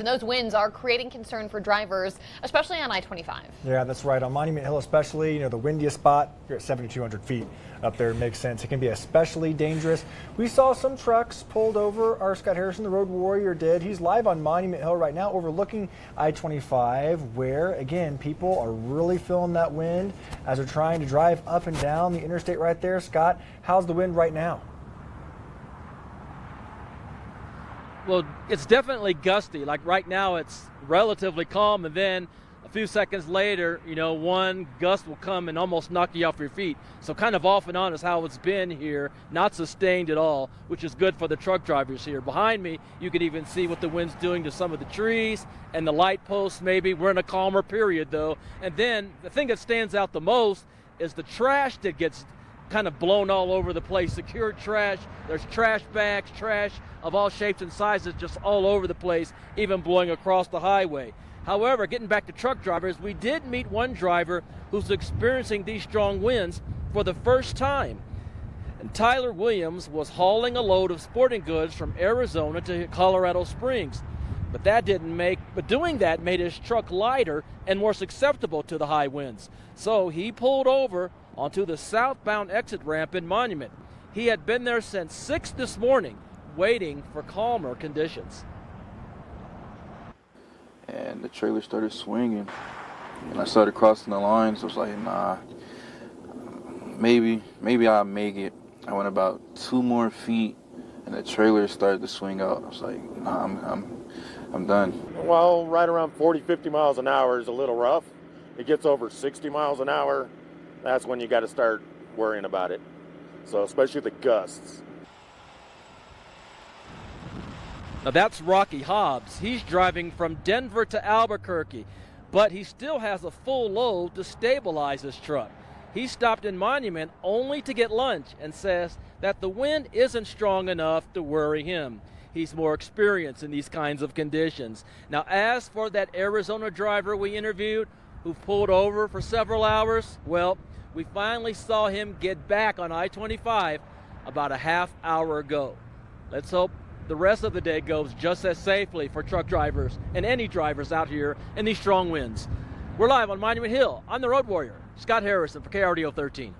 And those winds are creating concern for drivers, especially on I-25. Yeah, that's right. On Monument Hill especially, the windiest spot, you're at 7,200 feet up there. It makes sense. It can be especially dangerous. We saw some trucks pulled over. Our Scott Harrison, the road warrior, did. He's live on Monument Hill right now overlooking I-25, where, again, people are really feeling that wind as they're trying to drive up and down the interstate right there. Scott, how's the wind right now? Well, it's definitely gusty. Like right now, it's relatively calm, and then a few seconds later, one gust will come and almost knock you off your feet. So kind of off and on is how it's been here, not sustained at all, which is good for the truck drivers here. Behind me, you can even see what the wind's doing to some of the trees and the light posts maybe. We're in a calmer period, though. And then the thing that stands out the most is the trash that gets kind of blown all over the place. Secured trash, there's trash bags, trash of all shapes and sizes just all over the place, even blowing across the highway. However, getting back to truck drivers, we did meet one driver who's experiencing these strong winds for the first time. And Tyler Williams was hauling a load of sporting goods from Arizona to Colorado Springs. But doing that made his truck lighter and more susceptible to the high winds. So he pulled over onto the southbound exit ramp in Monument. He had been there since 6 this morning, waiting for calmer conditions. And the trailer started swinging, and I started crossing the lines. I was like, nah, maybe I'll make it. I went about 2 more feet, and the trailer started to swing out. I was like, nah, I'm done. Well, right around 40, 50 miles an hour is a little rough. It gets over 60 miles an hour, that's when you got to start worrying about it. So especially the gusts. Now that's Rocky Hobbs. He's driving from Denver to Albuquerque, but he still has a full load to stabilize his truck. He stopped in Monument only to get lunch and says that the wind isn't strong enough to worry him. He's more experienced in these kinds of conditions. Now, as for that Arizona driver we interviewed who pulled over for several hours, well, we finally saw him get back on I-25 about a half hour ago. Let's hope the rest of the day goes just as safely for truck drivers and any drivers out here in these strong winds. We're live on Monument Hill. I'm the road warrior, Scott Harrison for KRDO 13.